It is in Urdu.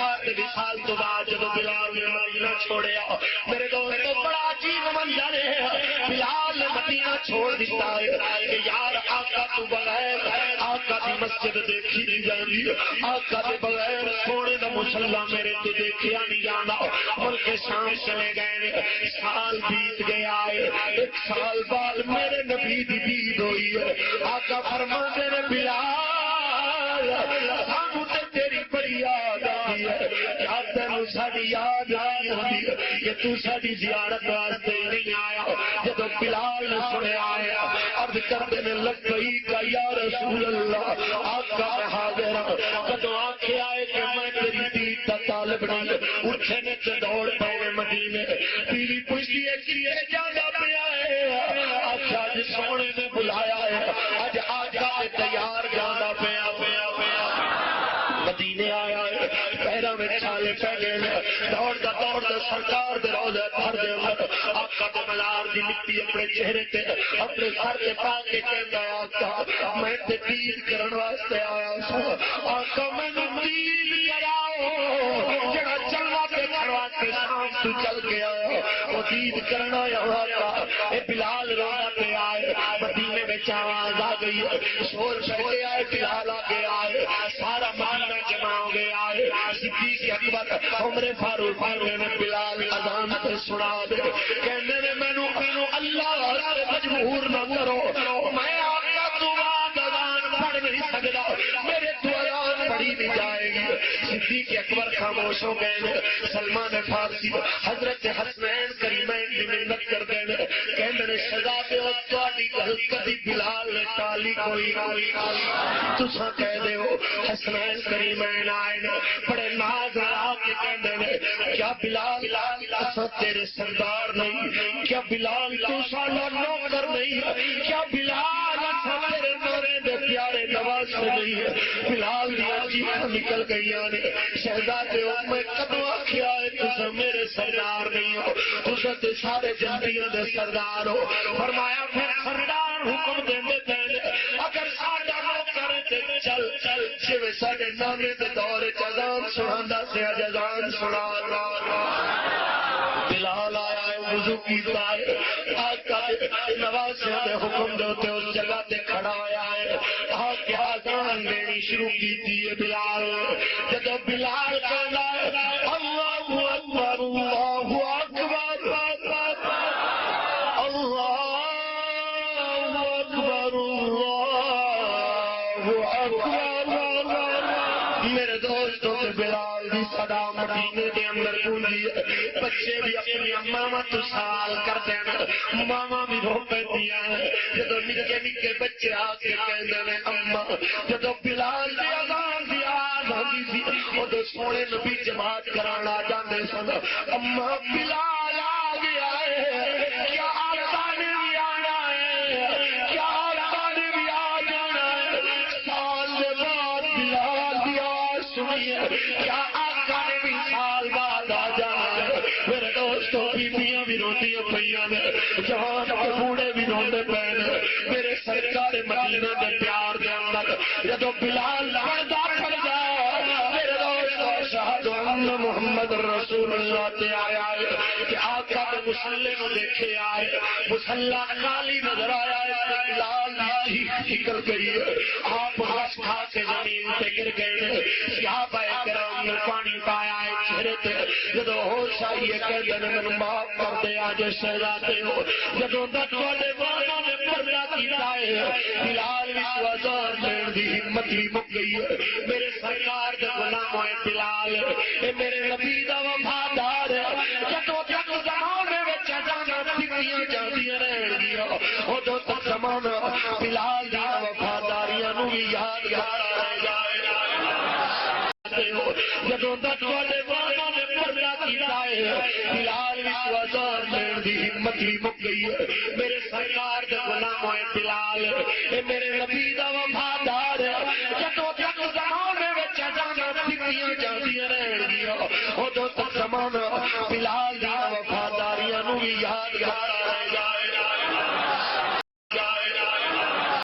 وصال تو بعد جب بلال نے مدینہ چھوڑیا میرے دوستو بڑا عجیب منظر ہے بلال نے مدینہ چھوڑ دیتا ہے کہ یار آقا تو بغیر آقا دی مسجد دیکھی نہیں جاندی آقا دے بغیر سونے دا مصلی میرے تو دیکھیا نہیں جانا ملک شام چلے گئے سال بیت گیا ہے 1 سال بعد میرے نبی دی دید ہوئی ہے آقا فرماتے نے بلال سانو تے تیری بڑی یاد آئی ہے کیا تینوں ساڈی یاد آئی ہوندی کہ تو ساڈی زیارت واسطے نہیں آیا جب بلال نے سنیا آیا عرض کرتے نے لبیک یا رسول اللہ آقا میں حاضر ہوں کدو آنکھیں آئے کہ میں تیری دید کا طالب نہیں اٹھے نے تے دوڑ پے مدینے بیوی پوچھتی ہے کہ جانا پیا ہے آقا جی سونے نے بلایا ہے آج آقا نے تیار جانا پیا مدینے آیا ہے پیروں میں چھالے پہ گئے دوڑتا سرکار دے روضے بھر دے آقا دے ملار دی مٹی اپنے چہرے تے اپنے سر تے پا کے کہندا آقا میں تے دید کرن واسطے آیا سا آقا میں دید کراؤ جڑا چلنا تے کھڑوا کے شام تو چل کے آیا وہ دید کرنا یا آقا اے بلال رونا پہ آئے مدینے میں آواز آ گئی شور پہ آئے بلال آگے آئے سارا مدینہ جمع ہو گیا ہے صدیق اکبر عمر فاروق نے بلال اذان تے سنا دے کہنے نے مینوں اللہ سے مجبور نہ کرو میں آقا تو بعد اذان پڑھ نہیں سکدا میرے تو اذان پڑھی نہیں جائے گی صدیق اکبر خاموش ہو گئے سلمان فارسی حضرت حسنین کریمین کی محنت کر دے کہنے نے شہزادے تہاڈی گل کدی بلال نے ٹالی کوئی تساں کہہ دے ہو حسنین کریمین آئے بڑے ناز آ کے کہندے نے کیا بلال اساں تیرے سردار نہیں کیا بلال تو ساڈا نوکر نہیں کیا بلال اساں تیرے نورے دے پیارے نواز نہیں ہے بلال دی عجیب نکل گئیاں نے شہزادے میں کدو آکھیا ہے تساں میرے سردار نہیں ہو تساں تے سارے جنتیاں دے سردار ہو فرمایا پھر سردار حکم دیندے پے اگر ساڈا نوکر تے چل جویں ساڈے نانے دے دور اذان سناندا سے اذان سنا بلال آیا ہے وضو کیتا ہے آقا نوازیاں دے حکم دے تے اس جگہ تے کھڑا ہویا ہے آقا اذان دینی شروع کیتی ہے بلال جدوں بلال کہندا ہے اللہ اکبر اللہ اکبر میرے دوستوں سے بلال دی صدا مدینے دے اندر گونجی بچے بھی اپنی ماما تو سال کرتے ہیں ماما بھی رو پیندیاں جدو نکے نکے بچے آ کے کہندے نے اما جدو بلال دی اذان دی آواز آندی سی اودوں سونے نبی جماعت کرانا جاندے سن اما بلال آ گیا ہے کیا آقا نے بھی آنا ہے کیا آقا نے بھی آ جانا ہے سال دے بعد بلال دی آواز سنیے کیا آقا نے بھی سال بعد آ جانا ہے میرے دوستوں بیویاں بھی روندیاں پئیاں نے جوان تے بوڑھے بھی روندے پے نے میرے سرکار مدینہ دے پیار دے اندر جدوں بلال پڑھدا پھردا میرے دوستوں شہادت ان محمد رسول اللہ تے آیا ہے کہ آقا دے مصلی نو دیکھے آئے مصلی خالی نظر آیا ہے بلال دی نکل گئی ہے آپ ہنس کھا کے زمین تے گر گئے صحابہ کرام نے پانی پایا ہے چہرے تے جدوں ہوش آئی ہے کہندے نے مینوں معاف کر دے اج شہزادے ہو جدوں تک والے والوں نے پردہ کیتا ہے بلال بھی اذان دین دی ہمت بھی مک گئی ہے میرے سرکار دے غلام ہوئے بلال اے میرے نبی دا وفادار ہے جدوں تک زمانے وچ اذان دتیاں جاندیاں رہن گیاں اودوں تک زمانہ بلال دی وفاداریاں نو بھی یادگار رہ جائے جدوں تک والے والوں نے پردہ کیتا ہے بلال بھی اذان دین دی ہمت بھی مک گئی ہے میرے سرکار دے غلام ہوئے بلال اے میرے نبی دا وفادار ہے جدوں تک زمانے وچ اذان دتیاں جاندیاں رہن گیاں اودوں تک زمانہ بلال دی وفاداریاں نو بھی یادگار